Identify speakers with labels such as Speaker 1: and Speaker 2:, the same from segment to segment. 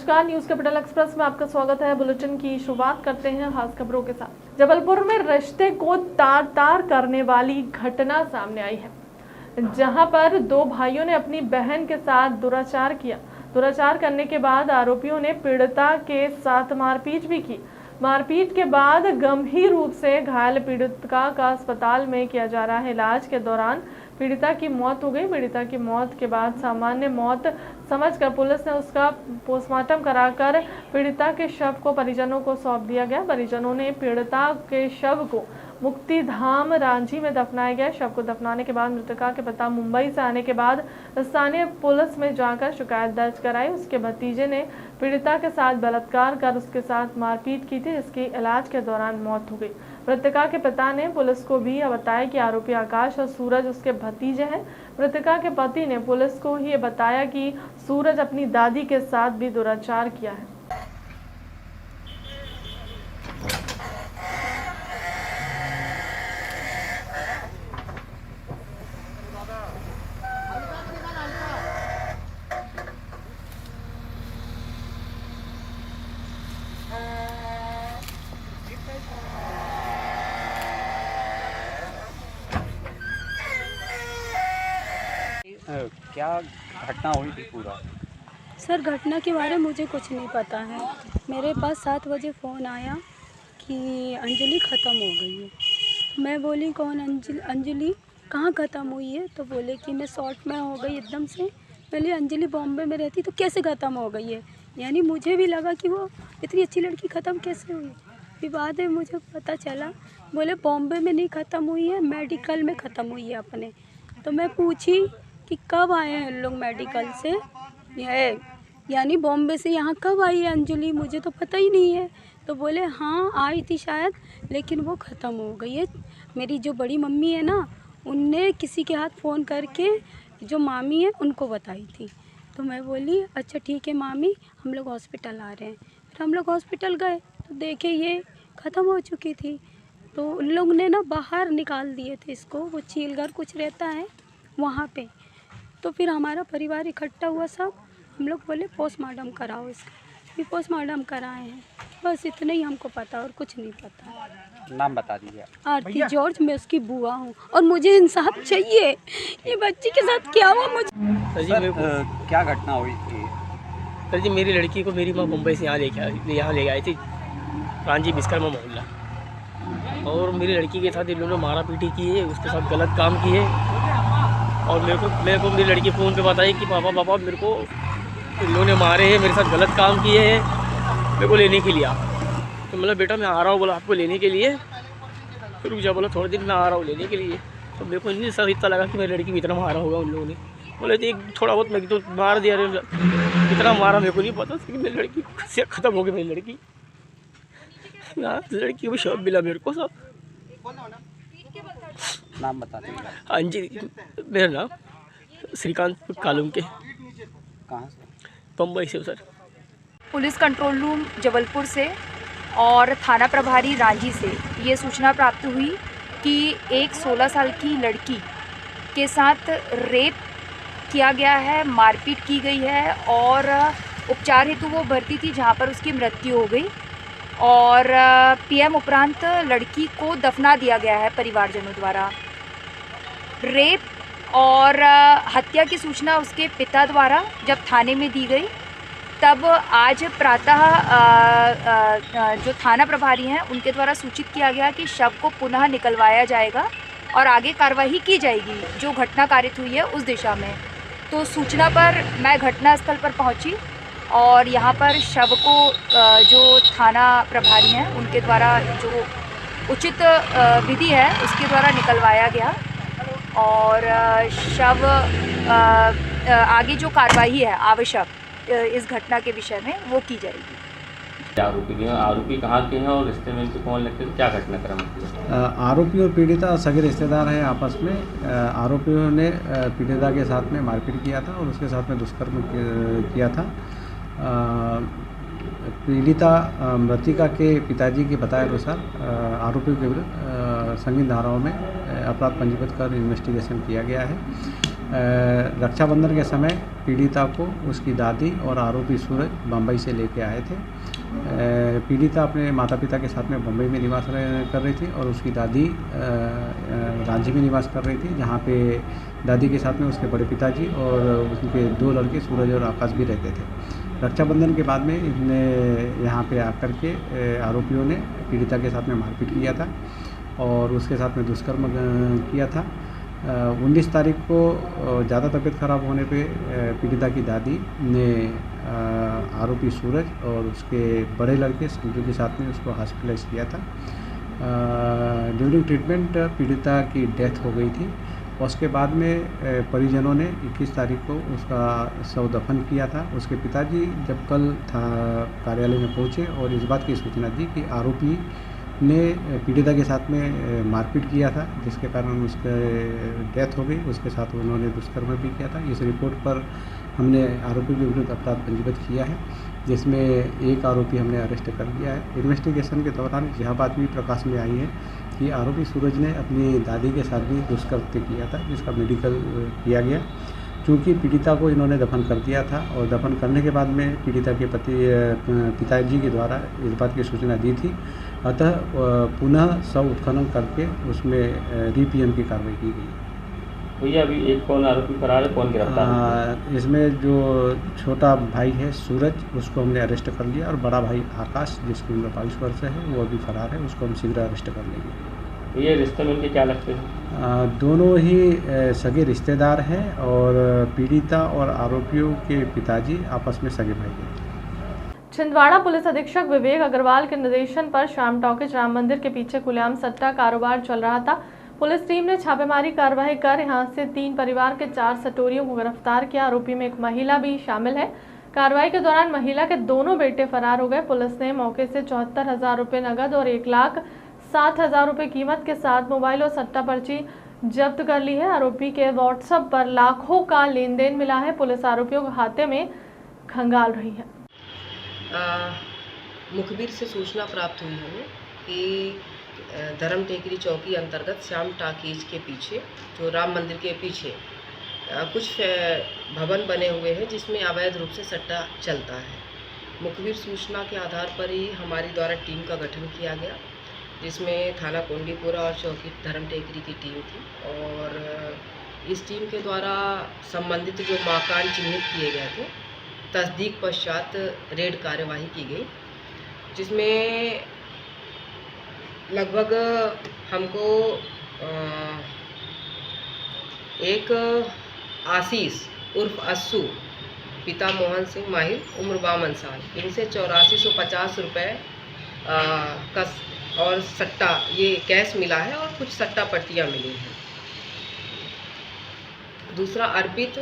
Speaker 1: नमस्कार, news capital express में आपका स्वागत है। बुलेटिन की शुरुआत करते हैं खास खबरों के साथ। जबलपुर में रिश्ते को तार-तार करने वाली घटना सामने आई है, जहां पर दो भाइयों ने अपनी बहन के साथ दुराचार किया। दुराचार करने के बाद आरोपियों ने पीड़िता के साथ मारपीट भी की। मारपीट के बाद गंभीर रूप से घायल पीड़िता का अस्पताल में किया जा रहा है इलाज। के दौरान पीड़िता की मौत हो गई। पीड़िता की मौत के बाद सामान्य मौत समझकर पुलिस ने उसका पोस्टमार्टम कराकर पीड़िता के शव को परिजनों को सौंप दिया गया। परिजनों ने पीड़िता के शव को मुक्तिधाम रांची में दफनाया गया। शव को दफनाने के बाद मृतका के पिता मुंबई से आने के बाद स्थानीय पुलिस में जाकर शिकायत दर्ज कराई। उसके भतीजे ने पीड़िता के साथ बलात्कार कर उसके साथ मारपीट की थी, जिसकी इलाज के दौरान मौत हो गई। मृतका के पिता ने पुलिस को भी बताया कि आरोपी आकाश और सूरज उसके भतीजे हैं। मृतका के पति ने पुलिस को ये बताया कि सूरज अपनी दादी के साथ भी दुराचार किया है।
Speaker 2: क्या घटना हुई थी पूरा?
Speaker 3: सर, घटना के बारे में मुझे कुछ नहीं पता है। मेरे पास 7 बजे फ़ोन आया कि अंजलि ख़त्म हो गई है। मैं बोली कौन अंजलि कहाँ ख़त्म हुई है? तो बोले कि मैं शॉर्ट में हो गई एकदम से। पहले अंजलि बॉम्बे में रहती तो कैसे ख़त्म हो गई है? यानी मुझे भी लगा कि वो इतनी अच्छी लड़की ख़त्म कैसे हुई। फिर बाद में मुझे पता चला, बोले बॉम्बे में नहीं ख़त्म हुई है, मेडिकल में ख़त्म हुई है अपने। तो मैं पूछी कि कब आए हैं लोग मेडिकल से, यानी बॉम्बे से यहाँ कब आई है अंजलि? मुझे तो पता ही नहीं है। तो बोले हाँ आई थी शायद, लेकिन वो ख़त्म हो गई है। मेरी जो बड़ी मम्मी है ना, उनने किसी के हाथ फ़ोन करके जो मामी है उनको बताई थी। तो मैं बोली अच्छा ठीक है मामी, हम लोग हॉस्पिटल आ रहे हैं। फिर हम लोग हॉस्पिटल गए तो देखे ये ख़त्म हो चुकी थी। तो उन लोग ने ना बाहर निकाल दिए थे इसको, वो चीलघर कुछ रहता है वहाँ पे। तो फिर हमारा परिवार इकट्ठा हुआ सब, हम लोग बोले पोस्टमार्टम कराओ इसका। फिर पोस्टमार्टम कराए हैं। बस इतना ही हमको पता और कुछ नहीं पता।
Speaker 2: नाम बता दीजिए।
Speaker 3: आरती जॉर्ज, मैं उसकी बुआ हूँ और मुझे इंसाफ चाहिए। ये बच्ची के साथ क्या हुआ मुझे?
Speaker 2: सर, क्या घटना हुई थी?
Speaker 4: सर जी, मेरी लड़की को मेरी माँ मुंबई से यहाँ ले आई थी, रांची विश्वकर्मा मोहल्ला। और मेरी लड़की के साथ इन लोगों ने मारा पीटी की है, उसके साथ गलत काम किए। और मेरे को मेरी लड़की फ़ोन पे बताई कि पापा मेरे को इन लोगों ने मारे हैं, मेरे साथ गलत काम किए हैं, मेरे को लेने के लिए आ। तो मतलब बेटा मैं आ रहा हूँ, बोला आपको लेने के लिए। फिर रुक जा, बोला थोड़े दिन मैं आ रहा हूँ लेने के लिए। तो मेरे को नहीं सर इतना लगा कि मेरी लड़की को इतना मारा होगा उन लोगों ने। बोले तो थोड़ा बहुत मैं तो मार दिया, इतना मारा मेरे को नहीं पता कि मेरी लड़की से ख़त्म हो गई। मेरी लड़की लड़की को शव मिला मेरे को सब।
Speaker 2: नाम बता दीजिए।
Speaker 4: अंजलि, मेरा नाम श्रीकांत कालूम के।
Speaker 2: कहाँ से?
Speaker 4: बम्बई से sir.
Speaker 5: Police control room Jabalpur से और थाना प्रभारी रांची से ये सूचना प्राप्त हुई कि एक 16 साल की लड़की के साथ रेप किया गया है, मारपीट की गई है और उपचार हेतु वो भर्ती थी, जहाँ पर उसकी मृत्यु हो गई। और पीएम उपरांत लड़की को दफना दिया गया है परिवारजनों द्वारा। रेप और हत्या की सूचना उसके पिता द्वारा जब थाने में दी गई, तब आज प्रातः जो थाना प्रभारी हैं उनके द्वारा सूचित किया गया कि शव को पुनः निकलवाया जाएगा और आगे कार्रवाई की जाएगी जो घटना कारित हुई है उस दिशा में। तो सूचना पर मैं घटनास्थल पर पहुंची और यहाँ पर शव को जो थाना प्रभारी हैं उनके द्वारा जो उचित विधि है उसके द्वारा निकलवाया गया और शव आगे जो कार्रवाई है आवश्यक इस घटना के विषय में वो की जाएगी।
Speaker 6: आरोपी कहाँ के हैं और रिश्ते में इनसे कौन लगते हैं, क्या घटनाक्रम है?
Speaker 7: आरोपी और पीड़िता सगे रिश्तेदार हैं आपस में। आरोपियों ने पीड़िता के साथ में मारपीट किया था और उसके साथ में दुष्कर्म किया था। पीड़िता मृतिका के पिताजी के बताए अनुसार आरोपियों के विरुद्ध संगीन धाराओं में अपराध पंजीबद्ध कर इन्वेस्टिगेशन किया गया है रक्षाबंधन के समय पीड़िता को उसकी दादी और आरोपी सूरज बम्बई से लेके आए थे। पीड़िता अपने माता पिता के साथ में बम्बई में निवास कर रही थी और उसकी दादी रांची में निवास कर रही थी, जहाँ पे दादी के साथ में उसके बड़े पिताजी और उनके 2 लड़के सूरज और आकाश भी रहते थे। रक्षाबंधन के बाद में इन्होंने यहाँ पे आकर के आरोपियों ने पीड़िता के साथ में मारपीट किया था और उसके साथ में दुष्कर्म किया था। 19 तारीख को ज़्यादा तबीयत ख़राब होने पे पीड़िता की दादी ने आरोपी सूरज और उसके बड़े लड़के संजू के साथ में उसको हॉस्पिटलाइज किया था। ड्यूरिंग ट्रीटमेंट पीड़िता की डेथ हो गई थी। उसके बाद में परिजनों ने 21 तारीख को उसका शव दफन किया था। उसके पिताजी जब कल कार्यालय में पहुंचे और इस बात की सूचना दी कि आरोपी ने पीड़िता के साथ में मारपीट किया था, जिसके कारण उसके डेथ हो गई। उसके साथ उन्होंने दुष्कर्म भी किया था। इस रिपोर्ट पर हमने आरोपी के विरुद्ध अपराध पंजीबद्ध किया है, जिसमें एक आरोपी हमने अरेस्ट कर लिया है। इन्वेस्टिगेशन के दौरान यह बात भी प्रकाश में आई है कि आरोपी सूरज ने अपनी दादी के साथ भी दुष्कृत्य किया था, जिसका मेडिकल किया गया। चूँकि पीड़िता को इन्होंने दफन कर दिया था और दफन करने के बाद में पीड़िता के पिताजी के द्वारा इस बात की सूचना दी थी, अतः पुनः शव उत्खनन करके उसमें रीपीएम की कार्रवाई की गई।
Speaker 6: भैया अभी एक कौन आरोपी फरार है, कौन गिरफ्तार?
Speaker 7: इसमें जो छोटा भाई है सूरज, उसको हमने अरेस्ट कर लिया और बड़ा भाई आकाश, जिसकी उम्र 22 वर्ष है, वो अभी फरार है। उसको हम शीघ्र अरेस्ट कर लेंगे।
Speaker 6: ये रिश्ते में उनके क्या लगते हैं?
Speaker 7: दोनों ही सगे रिश्तेदार हैं और पीड़िता और आरोपियों के पिताजी आपस में सगे भाई हैं।
Speaker 1: छिंदवाड़ा पुलिस अधीक्षक विवेक अग्रवाल के निर्देशन पर श्याम टॉकीज राम मंदिर के पीछे खुलेआम सट्टा कारोबार चल रहा था। पुलिस टीम ने छापेमारी कार्रवाई कर यहां से 3 परिवार के 4 सटोरियों को गिरफ्तार किया। आरोपी में एक महिला भी शामिल है। कार्रवाई के दौरान महिला के दोनों बेटे फरार हो गए। पुलिस ने मौके से 74,000 रुपये नगद और 1,07,000 रुपये कीमत के साथ मोबाइल और सट्टा पर्ची जब्त कर ली है। आरोपी के व्हाट्सएप पर लाखों का लेन देन मिला है। पुलिस आरोपियों को खाते में खंगाल रही है।
Speaker 8: मुखबिर से सूचना प्राप्त हुई हमें कि धर्म टेकरी चौकी अंतर्गत श्याम टाकीज के पीछे, जो राम मंदिर के पीछे कुछ भवन बने हुए हैं जिसमें अवैध रूप से सट्टा चलता है। मुखबिर सूचना के आधार पर ही हमारी द्वारा टीम का गठन किया गया, जिसमें थाना कोंडीपुरा और चौकी धर्म टेकरी की टीम थी और इस टीम के द्वारा संबंधित जो मकान चिन्हित किए गए थे, तस्दीक पश्चात रेड कार्यवाही की गई, जिसमें लगभग हमको एक आशीष उर्फ अस्सू, पिता मोहन सिंह माहिर, उम्र 52 साल, इनसे 8450 रुपये का और सट्टा ये कैश मिला है और कुछ सट्टा पट्टियाँ मिली हैं। दूसरा अर्पित,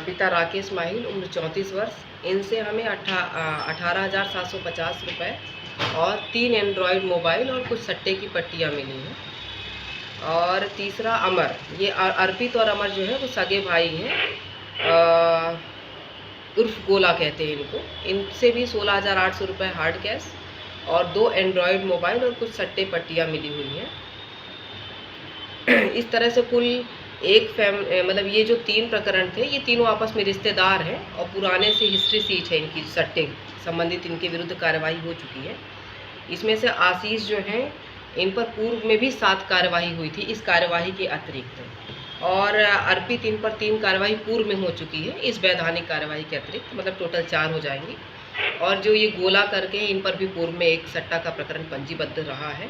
Speaker 8: पिता राकेश माहिल, उम्र 34 वर्ष, इनसे हमें 18,750 रुपये और 3 एंड्रॉयड मोबाइल और कुछ सट्टे की पट्टियाँ मिली हैं। और तीसरा अमर, ये अर्पित और अमर जो है वो सगे भाई हैं, उर्फ गोला कहते हैं इनको। इनसे भी 16,800 रुपये हार्ड कैश और 2 एंड्रॉयड मोबाइल और कुछ सट्टे पट्टियाँ मिली हुई हैं। इस तरह से कुल मतलब ये जो 3 प्रकरण थे, ये तीनों आपस में रिश्तेदार हैं और पुराने से हिस्ट्री सीट है इनकी, सट्टे संबंधित इनके विरुद्ध कार्रवाई हो चुकी है। इसमें से आशीष जो हैं, इन पर पूर्व में भी 7 कार्रवाई हुई थी इस कार्यवाही के अतिरिक्त, और अर्पित, इन पर 3 कार्रवाई पूर्व में हो चुकी है इस वैधानिक कार्रवाई के अतिरिक्त, मतलब टोटल 4 हो जाएंगी। और जो ये गोला करके इन पर भी पूर्व में एक सट्टा का प्रकरण पंजीबद्ध रहा है।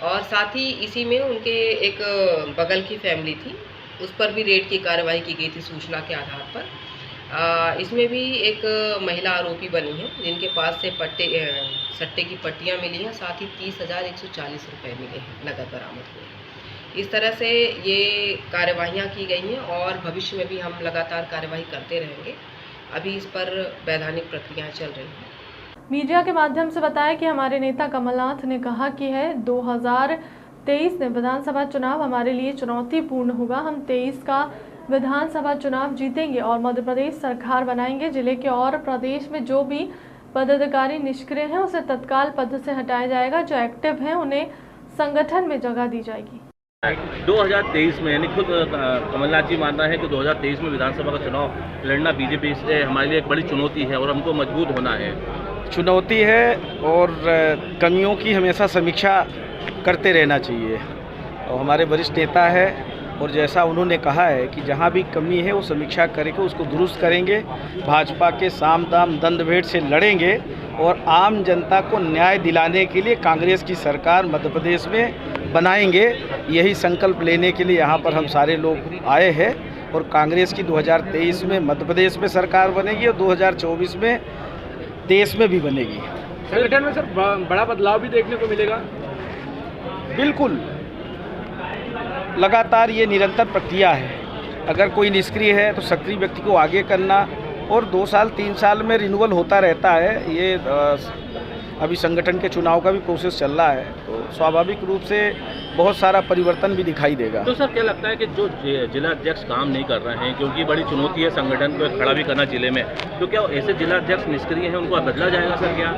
Speaker 8: और साथ ही इसी में उनके एक बगल की फैमिली थी, उस पर भी रेड की कार्रवाई की गई थी सूचना के आधार पर। इसमें भी एक महिला आरोपी बनी है जिनके पास से सट्टे की पट्टियाँ मिली हैं, साथ ही 30,140 रुपये मिले हैं, नकद बरामद हुए। इस तरह से ये कार्यवाहियाँ की गई हैं और भविष्य में भी हम लगातार कार्रवाई करते रहेंगे। अभी इस पर वैधानिक प्रक्रियाएँ चल रही हैं।
Speaker 1: मीडिया के माध्यम से बताया कि हमारे नेता कमलनाथ ने कहा कि 2023 में विधानसभा चुनाव हमारे लिए चुनौतीपूर्ण होगा। हम 23 का विधानसभा चुनाव जीतेंगे और मध्य प्रदेश सरकार बनाएंगे। जिले के और प्रदेश में जो भी पदाधिकारी निष्क्रिय हैं उसे तत्काल पद से हटाया जाएगा। जो एक्टिव हैं उन्हें संगठन में जगह दी जाएगी।
Speaker 9: 2023 में यानी खुद कमलनाथ जी मानना है कि 2023 में विधानसभा का चुनाव लड़ना बीजेपी से हमारे लिए एक बड़ी चुनौती है और हमको मजबूत होना है।
Speaker 10: चुनौती है और कमियों की हमेशा समीक्षा करते रहना चाहिए और हमारे वरिष्ठ नेता है और जैसा उन्होंने कहा है कि जहाँ भी कमी है वो समीक्षा करके उसको दुरुस्त करेंगे, भाजपा के साम दाम दंड भेद से लड़ेंगे और आम जनता को न्याय दिलाने के लिए कांग्रेस की सरकार मध्य प्रदेश में बनाएंगे। यही संकल्प लेने के लिए यहाँ पर हम सारे लोग आए हैं और कांग्रेस की 2023 में मध्य प्रदेश में सरकार बनेगी और 2024 में देश में भी बनेगी।
Speaker 11: संगठन में सर बड़ा बदलाव भी देखने को मिलेगा?
Speaker 10: बिल्कुल, लगातार ये निरंतर प्रक्रिया है। अगर कोई निष्क्रिय है तो सक्रिय व्यक्ति को आगे करना और 2 साल 3 साल में रिन्यूअल होता रहता है। ये अभी संगठन के चुनाव का भी प्रोसेस चल रहा है तो स्वाभाविक रूप से बहुत सारा परिवर्तन भी दिखाई देगा।
Speaker 9: तो सर क्या लगता है कि जो जिला अध्यक्ष काम नहीं कर रहे हैं, क्योंकि बड़ी चुनौती है संगठन को खड़ा भी करना जिले में, तो क्या ऐसे जिला अध्यक्ष निष्क्रिय हैं उनको बदला जाएगा सर? क्या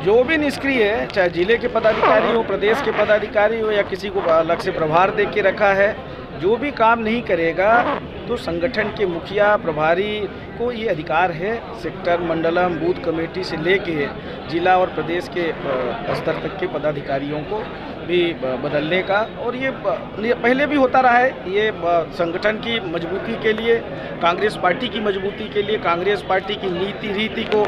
Speaker 10: जो भी निष्क्रिय है, चाहे जिले के पदाधिकारी हो, प्रदेश के पदाधिकारी हो या किसी को अलग से प्रभार दे के रखा है, जो भी काम नहीं करेगा तो संगठन के मुखिया प्रभारी को ये अधिकार है सेक्टर मंडलम बूथ कमेटी से लेके जिला और प्रदेश के स्तर तक के पदाधिकारियों को भी बदलने का। और ये पहले भी होता रहा है। ये संगठन की मजबूती के लिए, कांग्रेस पार्टी की मजबूती के लिए, कांग्रेस पार्टी की नीति रीति को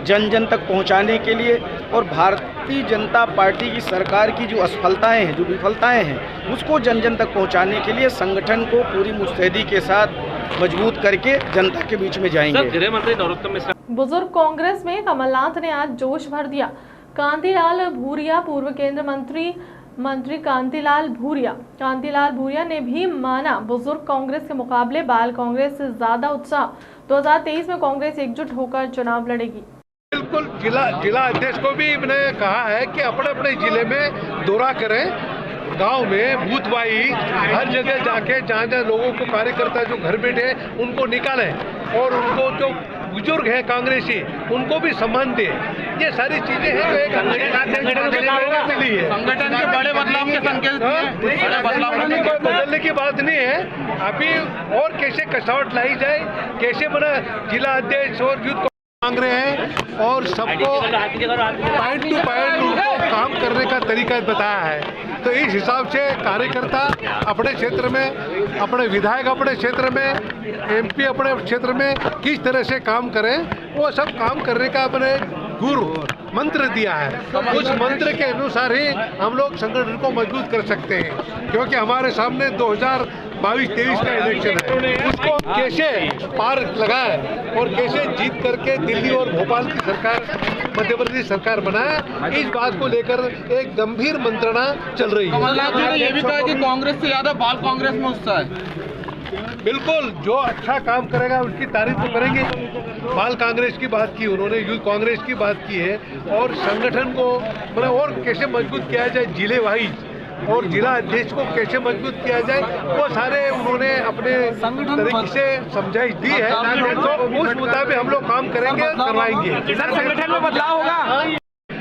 Speaker 10: जन जन तक पहुंचाने के लिए और भारतीय जनता पार्टी की सरकार की जो असफलताएं हैं, जो विफलताएं हैं, उसको जन जन तक पहुंचाने के लिए संगठन को पूरी मुस्तैदी के साथ मजबूत करके जनता के बीच में जाएंगे।
Speaker 9: गृह मंत्री नरोत्तम मिश्रा।
Speaker 1: बुजुर्ग कांग्रेस में कमलनाथ ने आज जोश भर दिया। कांतिलाल भूरिया, पूर्व केंद्र मंत्री कांतिलाल भूरिया ने भी माना बुजुर्ग कांग्रेस के मुकाबले बाल कांग्रेस से ज्यादा उत्साह। 2023 में कांग्रेस एकजुट होकर चुनाव लड़ेगी।
Speaker 12: बिल्कुल, जिला अध्यक्ष को भी मैंने कहा है कि अपने अपने जिले में दौरा करें, गांव में बूथ वाइज हर जगह जाके जहाँ लोगों को कार्यकर्ता जो घर बैठे हैं उनको निकालें और उनको जो बुजुर्ग हैं कांग्रेसी उनको भी सम्मान दें। ये सारी चीजें हैं जो एक मिली है। संगठन के बड़े बदलाव के संकेत बदलने की बात नहीं है। अभी और कैसे कसावट लाई जाए, कैसे बना जिला अध्यक्ष और यूथ मांग रहे हैं और सबको पॉइंट टू पॉइंट उनको काम करने का तरीका बताया है। तो इस हिसाब से कार्यकर्ता अपने क्षेत्र में, अपने विधायक अपने क्षेत्र में, एमपी अपने क्षेत्र में किस तरह से काम करें, वो सब काम करने का अपने गुरु मंत्र दिया है। उस मंत्र के अनुसार ही हम लोग संगठन को मजबूत कर सकते हैं, क्योंकि हमारे सामने 2022-23 का इलेक्शन है। उसको कैसे पार लगाए और कैसे जीत करके दिल्ली और भोपाल की सरकार, मध्य प्रदेश सरकार बनाए, इस बात को लेकर एक गंभीर मंत्रणा चल रही है।
Speaker 11: कमलनाथ जी ने ये भी कहा कि कांग्रेस से ज्यादा बाल कांग्रेस में उत्साह है।
Speaker 12: बिल्कुल, जो अच्छा काम करेगा उसकी तारीफ तो करेंगे। बाल कांग्रेस की बात की उन्होंने, यूथ कांग्रेस की बात की है और संगठन को मतलब और कैसे मजबूत किया जाए, जिले वाइज और जिला अध्यक्ष को कैसे मजबूत किया जाए, वो सारे उन्होंने अपने तरीके से समझाइश दी है। तो उस मुताबिक हम लोग काम करेंगे, करवाएंगे।
Speaker 11: संगठन में बदलाव होगा,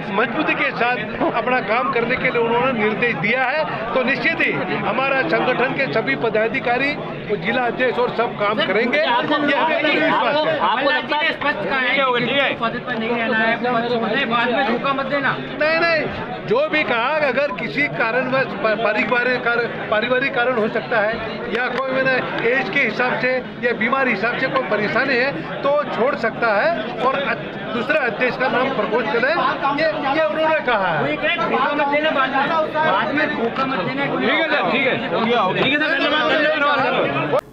Speaker 12: मजबूती के साथ अपना काम करने के लिए उन्होंने निर्देश दिया है। तो निश्चित ही हमारा संगठन के सभी पदाधिकारी और जिला अध्यक्ष और सब काम करेंगे, ये हमें पूरी विश्वास है।
Speaker 11: आपको लगता है स्पष्ट कहा है कि पद पर नहीं रहना है, बाद में धोखा मत देना।
Speaker 12: नहीं, जो भी कहा, अगर किसी कारणवश पारिवारिक कारण हो सकता है या कोई मैंने एज के हिसाब से या बीमारी हिसाब से कोई परेशानी है तो छोड़ सकता है और दूसरा अध्यक्ष का नाम प्रपोज करें, ये उन्होंने कहा है।
Speaker 11: धोखा मत देना, बाद में धोखा मत देना। ठीक है।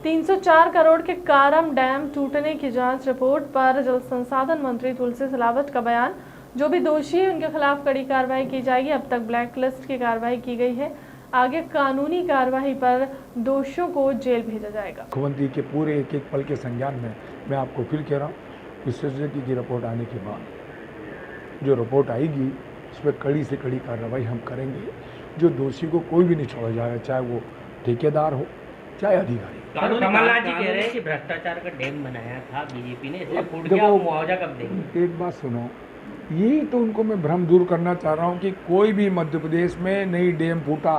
Speaker 1: 304 करोड़ के कारम डैम टूटने की जांच रिपोर्ट पर जल संसाधन मंत्री तुलसी सिलावट का बयान। जो भी दोषी है उनके खिलाफ कड़ी कार्रवाई की जाएगी। अब तक ब्लैक लिस्ट की कार्रवाई की गई है, आगे कानूनी कार्रवाई पर दोषियों को जेल भेजा जाएगा।
Speaker 13: मुख्यमंत्री के पूरे एक एक पल के संज्ञान में मैं आपको फिर कह रहा हूँ, विशेषज्ञ की रिपोर्ट आने के बाद जो रिपोर्ट आएगी उस पर कड़ी से कड़ी कार्रवाई हम करेंगे। जो दोषी को कोई भी नहीं छोड़ा जाएगा, चाहे वो ठेकेदार हो चाहे अधिकारी।
Speaker 4: कमलनाथ जी कह रहे हैं कि भ्रष्टाचार का डैम बनाया था बीजेपी ने, इसलिए फूट गया, वो मुआवजा कब देंगे?
Speaker 13: एक बात सुनो, यही तो उनको मैं भ्रम दूर करना चाह रहा हूँ कि कोई भी मध्य प्रदेश में नई डैम फूटा,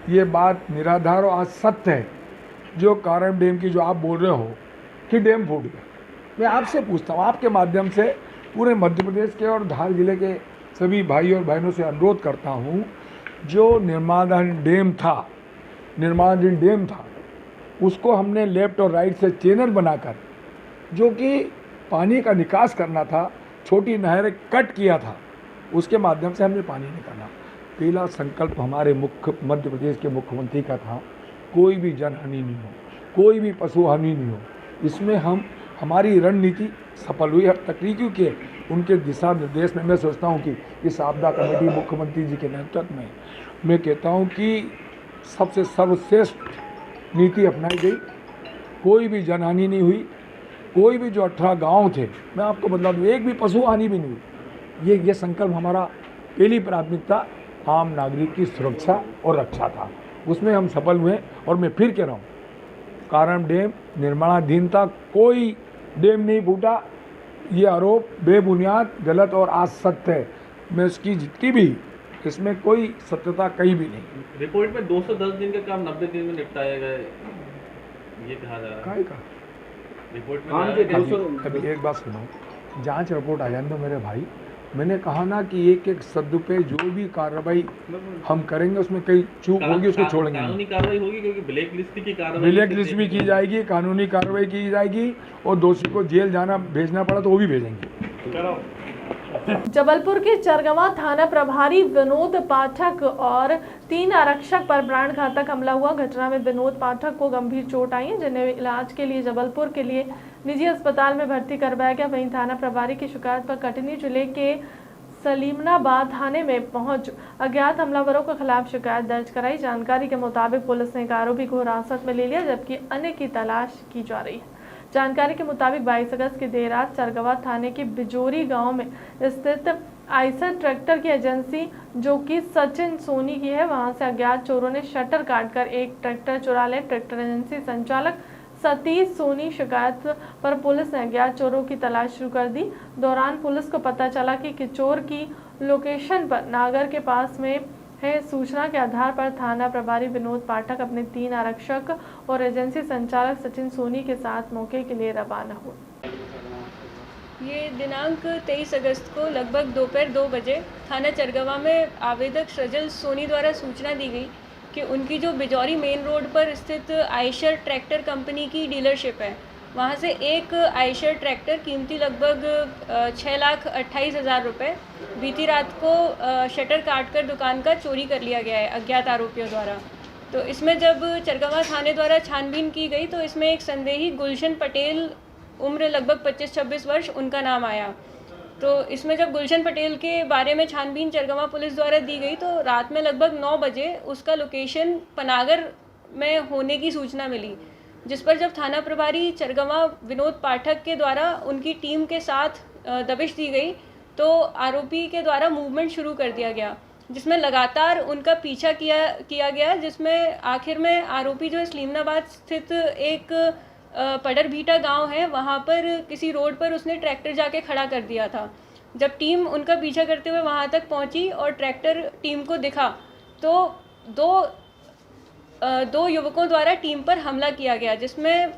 Speaker 13: ये बात निराधार और असत्य है। जो कारण डैम की जो आप बोल रहे हो कि डैम फूट गया, मैं आपसे पूछता हूँ, आपके माध्यम से पूरे मध्य प्रदेश के और धार जिले के सभी भाई और बहनों से अनुरोध करता हूँ, जो निर्माणाधीन डैम था उसको हमने लेफ्ट और राइट से चैनल बनाकर जो कि पानी का निकास करना था, छोटी नहरें कट किया था, उसके माध्यम से हमने पानी निकाला। पहला संकल्प हमारे मध्य प्रदेश के मुख्यमंत्री का था, कोई भी जनहानि नहीं हो, कोई भी पशु हानि नहीं हो। इसमें हमारी रणनीति सफल हुई। हर तकनीकी के उनके दिशा निर्देश में मैं सोचता हूं कि इस आपदा कमेटी मुख्यमंत्री जी के नेतृत्व में मैं कहता हूं कि सबसे सर्वश्रेष्ठ नीति अपनाई गई। कोई भी जनहानि नहीं हुई, कोई भी जो 18 गांव थे, मैं आपको बता दूं, एक भी पशु हानि भी नहीं हुई। ये संकल्प हमारा पहली प्राथमिकता आम नागरिक की सुरक्षा और रक्षा था, उसमें हम सफल हुए। और मैं फिर कह रहा हूँ, कारण डैम निर्माणाधीन था, कोई डैम नहीं फूटा। ये आरोप बेबुनियाद, गलत और असत्य है। मैं इसकी जितनी भी इसमें कोई सत्यता कहीं भी नहीं।
Speaker 9: रिपोर्ट में 210 दिन का काम 90 दिन में निपटाया गया, ये कहा जा रहा है। रिपोर्ट में
Speaker 13: अभी एक बात सुनो, जांच रिपोर्ट आ जाने दो मेरे भाई। मैंने कहा ना कि एक एक शब्द पे जो भी कार्रवाई हम करेंगे उसमें कई चूक होगी, उसको छोड़ेंगे।
Speaker 9: कानूनी कार्रवाई होगी क्योंकि ब्लैक लिस्ट की कार्रवाई,
Speaker 13: ब्लैक लिस्ट भी की जाएगी, कानूनी कार्रवाई की जाएगी और दोषी को जेल जाना भेजना पड़ा तो वो भी भेजेंगे।
Speaker 1: जबलपुर के चरगवा थाना प्रभारी विनोद पाठक और 3 आरक्षक पर प्राण घातक हमला हुआ। घटना में विनोद पाठक को गंभीर चोट आई, जिन्हें इलाज के लिए जबलपुर के लिए निजी अस्पताल में भर्ती करवाया गया। वहीं थाना प्रभारी की शिकायत पर कटनी जिले के सलीमनाबाद थाने में पहुंच अज्ञात हमलावरों के खिलाफ शिकायत दर्ज कराई। जानकारी के मुताबिक पुलिस ने एक आरोपी को हिरासत में ले लिया, जबकि अन्य की तलाश की जा रही है। जानकारी के मुताबिक 22 अगस्त की देर रात चरगवा थाने के बिजोरी गांव में स्थित आइसर ट्रैक्टर की एजेंसी, जो कि सचिन सोनी की है, वहां से अज्ञात चोरों ने शटर काटकर एक ट्रैक्टर चुरा लिया। ट्रैक्टर एजेंसी संचालक सतीश सोनी शिकायत पर पुलिस ने अज्ञात चोरों की तलाश शुरू कर दी। दौरान पुलिस को पता चला कि चोर की लोकेशन पर नागर के पास में है। सूचना के आधार पर थाना प्रभारी विनोद पाठक अपने 3 आरक्षक और एजेंसी संचालक सचिन सोनी के साथ मौके के लिए रवाना हुए।
Speaker 14: ये दिनांक 23 अगस्त को लगभग दोपहर 2 बजे थाना चरगवा में आवेदक सजल सोनी द्वारा सूचना दी गई कि उनकी जो बिजौरी मेन रोड पर स्थित आइशर ट्रैक्टर कंपनी की डीलरशिप है, वहाँ से एक आइशर ट्रैक्टर कीमती लगभग 6,28,000 रुपये बीती रात को शटर काटकर दुकान का चोरी कर लिया गया है अज्ञात आरोपियों द्वारा। तो इसमें जब चरगवा थाने द्वारा छानबीन की गई तो इसमें एक संदेही गुलशन पटेल, उम्र लगभग 25-26 वर्ष, उनका नाम आया। तो इसमें जब गुलशन पटेल के बारे में छानबीन चरगवा पुलिस द्वारा दी गई तो रात में लगभग 9 बजे उसका लोकेशन पनागर में होने की सूचना मिली, जिस पर जब थाना प्रभारी चरगवा विनोद पाठक के द्वारा उनकी टीम के साथ दबिश दी गई तो आरोपी के द्वारा मूवमेंट शुरू कर दिया गया, जिसमें लगातार उनका पीछा किया गया, जिसमें आखिर में आरोपी जो सलीमनाबाद स्थित एक पडरभीटा गांव है, वहां पर किसी रोड पर उसने ट्रैक्टर जाके खड़ा कर दिया था। जब टीम उनका पीछा करते हुए वहां तक पहुंची और ट्रैक्टर टीम को दिखा तो दो युवकों द्वारा टीम पर हमला किया गया, जिसमें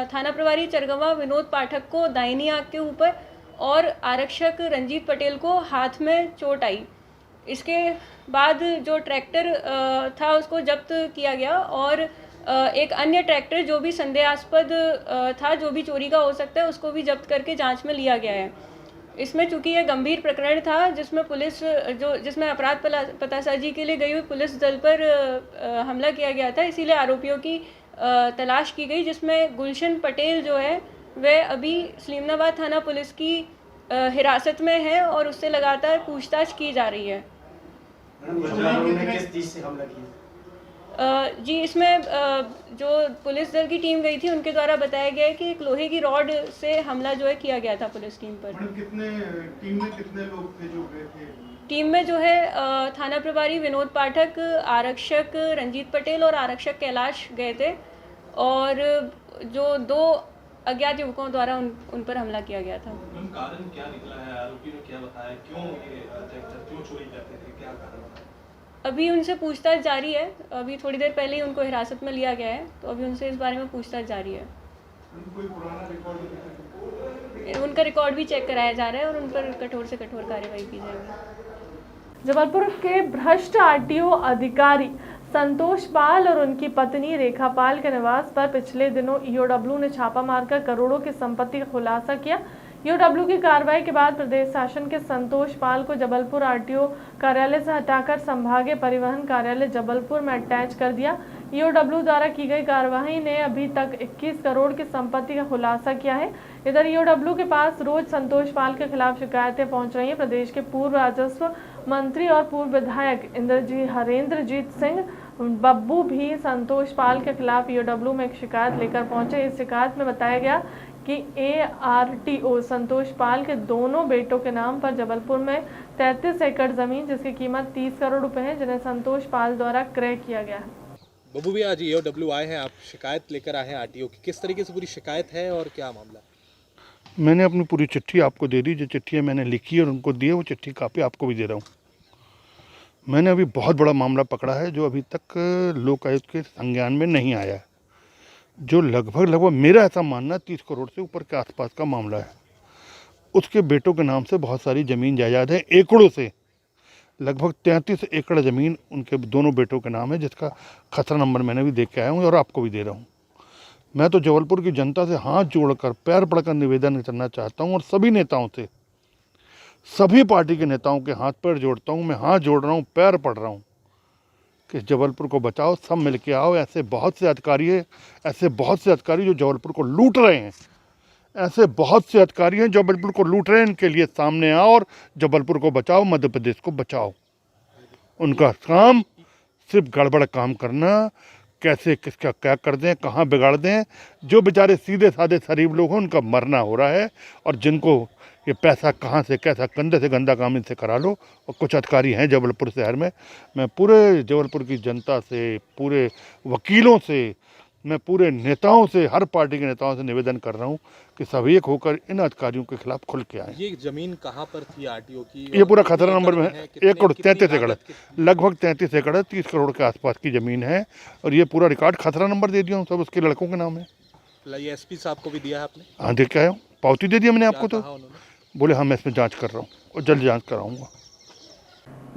Speaker 14: थाना प्रभारी चरगवा विनोद पाठक को दाहिनी आंख के ऊपर और आरक्षक रंजीत पटेल को हाथ में चोट आई। इसके बाद जो ट्रैक्टर था उसको जब्त किया गया और एक अन्य ट्रैक्टर जो भी संदेहास्पद था, जो भी चोरी का हो सकता है, उसको भी जब्त करके जांच में लिया गया है। इसमें चूंकि यह गंभीर प्रकरण था जिसमें पुलिस जिसमें अपराध पतासाजी के लिए गई हुई पुलिस दल पर हमला किया गया था, इसीलिए आरोपियों की तलाश की गई, जिसमें गुलशन पटेल जो है वह अभी सलीमनाबाद थाना पुलिस की हिरासत में है और उससे लगातार पूछताछ की जा रही है। जी, इसमें जो पुलिस दल की टीम गई थी उनके द्वारा बताया गया है कि एक लोहे की रॉड से हमला जो है किया गया था पुलिस टीम पर।
Speaker 12: टीम में कितने लोग थे जो गए थे?
Speaker 14: टीम में जो है थाना प्रभारी विनोद पाठक, आरक्षक रंजीत पटेल और आरक्षक कैलाश गए थे और जो 2 अज्ञात युवकों द्वारा उन पर हमला किया गया था।
Speaker 12: कारण क्या निकला है? आरोपी ने क्या बताया? क्यों चोरी करते थे? क्या कारण?
Speaker 14: अभी उनसे पूछताछ जारी है। अभी थोड़ी देर पहले ही उनको हिरासत में लिया गया है, तो अभी उनसे इस बारे में पूछताछ जारी है। उनका रिकॉर्ड भी चेक कराया जा रहा है और उन पर कठोर से कठोर कार्रवाई की जाएगी।
Speaker 1: जबलपुर के भ्रष्ट आरटीओ अधिकारी संतोष पाल और उनकी पत्नी रेखा पाल के निवास पर पिछले दिनों ईओडब्ल्यू ने छापा मारकर करोड़ों की संपत्ति का खुलासा किया। ईओडब्ल्यू की कार्रवाई के बाद प्रदेश शासन के संतोष पाल को जबलपुर आरटीओ कार्यालय से हटाकर संभागीय परिवहन कार्यालय जबलपुर में अटैच कर दिया। ईओडब्ल्यू द्वारा की गई कार्रवाई ने अभी तक 21 करोड़ की संपत्ति का खुलासा किया है। इधर ईओडब्ल्यू के पास रोज संतोष पाल के खिलाफ शिकायतें पहुंच रही हैं। प्रदेश के पूर्व राजस्व मंत्री और पूर्व विधायक हरेंद्रजीत सिंह बब्बू भी संतोष पाल के खिलाफ ईओडब्ल्यू में एक शिकायत लेकर पहुंचे। इस शिकायत में बताया गया कि ARTO संतोष पाल के दोनों बेटों के नाम पर जबलपुर में 33 एकड़ जमीन जिसकी कीमत 30 करोड़ रुपए है, जिन्हें संतोष पाल द्वारा क्रय किया गया है।
Speaker 15: बब्बू भी आज ईओडब्ल्यू आए हैं, आप शिकायत लेकर आए हैं आरटीओ की, किस तरीके से पूरी शिकायत है और क्या मामला?
Speaker 13: मैंने अपनी पूरी चिट्ठी आपको दे दी, जो चिट्ठी मैंने लिखी और उनको दी है, वो चिट्ठी कापी आपको भी दे रहा हूँ। मैंने अभी बहुत बड़ा मामला पकड़ा है जो अभी तक लोक आयुक्त के संज्ञान में नहीं आया है, जो लगभग मेरा ऐसा मानना 30 करोड़ से ऊपर के आसपास का मामला है। उसके बेटों के नाम से बहुत सारी ज़मीन जायदाद है, एकड़ों से लगभग 33 एकड़ ज़मीन उनके दोनों बेटों के नाम है, जिसका खसरा नंबर मैंने भी देख के आया हूँ और आपको भी दे रहा हूँ। मैं तो जबलपुर की जनता से हाथ जोड़कर पैर पड़कर निवेदन करना चाहता हूँ और सभी नेताओं से, सभी पार्टी के नेताओं के हाथ पैर जोड़ता हूँ, मैं हाथ जोड़ रहा हूँ, पैर पड़ रहा हूँ कि जबलपुर को बचाओ, सब मिल के आओ। ऐसे बहुत से अधिकारी हैं, ऐसे बहुत से अधिकारी जो जबलपुर को लूट रहे हैं, ऐसे बहुत से अधिकारी हैं जबलपुर को लूट रहे हैं, इनके लिए सामने आओ और जबलपुर को बचाओ, मध्य प्रदेश को बचाओ। उनका काम सिर्फ गड़बड़ काम करना, कैसे किसका क्या कर दें, कहाँ बिगाड़ दें। जो बेचारे सीधे साधे शरीफ लोग हैं उनका मरना हो रहा है, और जिनको ये पैसा कहाँ से कैसा गंदे से गंदा काम इनसे करा लो। और कुछ अधिकारी हैं जबलपुर शहर में। मैं पूरे जबलपुर की जनता से, पूरे वकीलों से, मैं पूरे नेताओं से, हर पार्टी के नेताओं से निवेदन कर रहा हूँ कि सभी एक होकर इन अधिकारियों के खिलाफ खुल के आए।
Speaker 15: ये जमीन कहाँ पर थी आरटीओ की?
Speaker 13: ये पूरा खतरा नंबर में है, 33 एकड़, लगभग 33 एकड़, 30 करोड़ के आसपास की ज़मीन है। और ये पूरा रिकॉर्ड खतरा नंबर दे दिया हूँ, सब उसके लड़कों के नाम है।
Speaker 15: ये एसपी साहब को भी दिया है आपने?
Speaker 13: हाँ, देख के आया हूँ, पावती दे दिया मैंने आपको। तो बोले हाँ मैं इसमें जाँच कर रहा हूँ और जल्द जाँच कराऊँगा।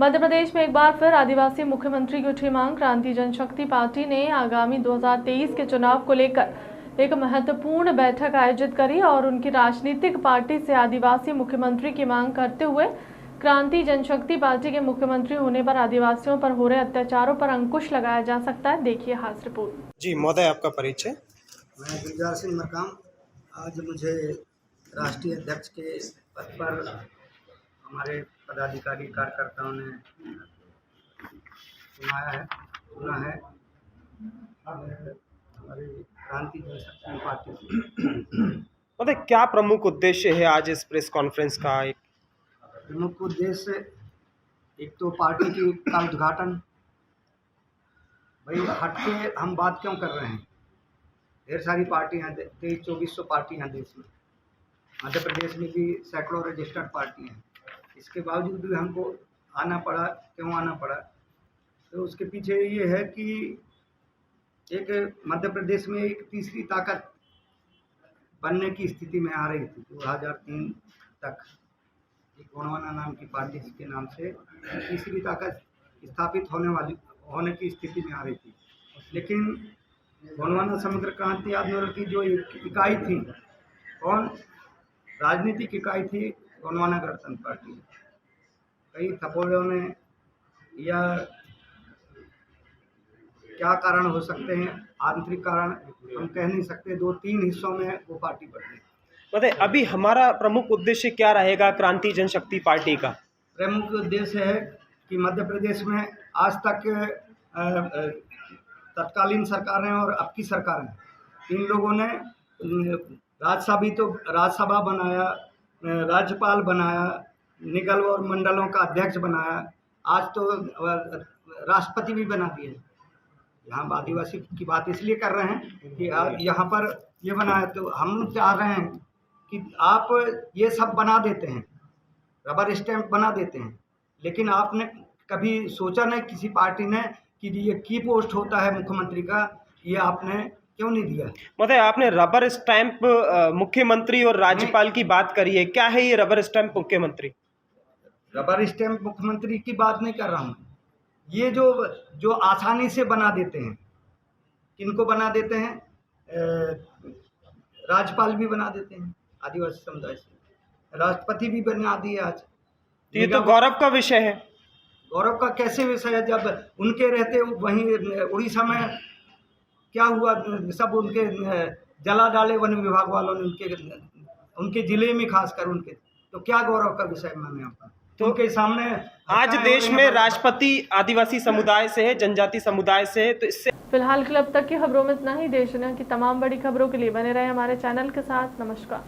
Speaker 1: मध्य प्रदेश में एक बार फिर आदिवासी मुख्यमंत्री की उठी मांग। क्रांति जनशक्ति पार्टी ने आगामी 2023 के चुनाव को लेकर एक महत्वपूर्ण बैठक आयोजित करी और उनकी राजनीतिक पार्टी से आदिवासी मुख्यमंत्री की मांग करते हुए क्रांति जनशक्ति पार्टी के मुख्यमंत्री होने पर आदिवासियों पर हो रहे अत्याचारों पर अंकुश लगाया जा सकता है। देखिए हाथ रिपोर्ट।
Speaker 16: जी महोदय, आपका परिचय?
Speaker 17: मैं गुलजार सिंह मकाम। आज मुझे राष्ट्रीय अध्यक्ष के पद पर हमारे पदाधिकारी कार्यकर्ताओं ने चुना है हमारी क्रांति जनशक्ति पार्टी से।
Speaker 16: मतलब क्या प्रमुख उद्देश्य है आज इस प्रेस कॉन्फ्रेंस का? एक
Speaker 17: प्रमुख उद्देश्य एक तो पार्टी की का उद्घाटन। भाई हटके हम बात क्यों कर रहे हैं? ढेर सारी पार्टियाँ, 2300-2400 पार्टियाँ देश में, मध्य प्रदेश में भी सैकड़ों रजिस्टर्ड पार्टी हैं। इसके बावजूद भी हमको आना पड़ा। क्यों आना पड़ा? तो उसके पीछे ये है कि एक मध्य प्रदेश में एक तीसरी ताकत बनने की स्थिति में आ रही थी। 2003 तक एक गोंडवाना नाम की पार्टी के नाम से तीसरी ताकत स्थापित होने की स्थिति में आ रही थी। लेकिन गोंडवाना समग्र क्रांति आंदोलन की जो इकाई थी, कौन राजनीतिक इकाई थी? गोंडवाना गणतंत्र पार्टी। कई थपोड़ों ने या क्या कारण हो सकते हैं, आंतरिक कारण हम कह नहीं सकते, 2-3 हिस्सों में वो पार्टी बदली।
Speaker 16: मतलब अभी हमारा प्रमुख उद्देश्य क्या रहेगा क्रांति जनशक्ति पार्टी का?
Speaker 17: प्रमुख उद्देश्य है कि मध्य प्रदेश में आज तक तत्कालीन सरकारें और अब की सरकारें, इन लोगों ने राज्यसभा बनाया, राज्यपाल बनाया, निगम और मंडलों का अध्यक्ष बनाया, आज तो राष्ट्रपति भी बना दिए। यहाँ आदिवासी की बात इसलिए कर रहे हैं कि यहाँ पर ये बनाया, तो हम चाह रहे हैं कि आप ये सब बना देते हैं, रबर स्टैंप बना देते हैं, लेकिन आपने कभी सोचा नहीं किसी पार्टी ने कि ये की पोस्ट होता है मुख्यमंत्री का, ये आपने क्यों नहीं दिया?
Speaker 16: मतलब आपने रबर स्टैंप मुख्यमंत्री और राज्यपाल की बात करी है, क्या है ये रबर स्टैंप मुख्यमंत्री?
Speaker 17: रबर स्टैंप मुख्यमंत्री की बात नहीं कर रहा हूँ। ये जो आसानी से बना देते हैं, किनको बना देते हैं? राज्यपाल भी बना देते हैं आदिवासी समुदाय से, राष्ट्रपति भी बना दिए आज।
Speaker 16: ये तो गौरव का विषय है।
Speaker 17: गौरव का कैसे विषय है जब उनके रहते वहीं उड़ीसा में क्या हुआ, सब उनके जला डाले वन विभाग वालों ने, उनके जिले में खासकर उनके, तो क्या गौरव का विषय माने आपका? तो उनके सामने
Speaker 16: आज देश में राष्ट्रपति आदिवासी समुदाय से है, जनजाति समुदाय से है, तो इससे
Speaker 1: फिलहाल क्लब तक की खबरों में इतना ही। देश दुनिया की तमाम बड़ी खबरों के लिए बने रहे हमारे चैनल के साथ। नमस्कार।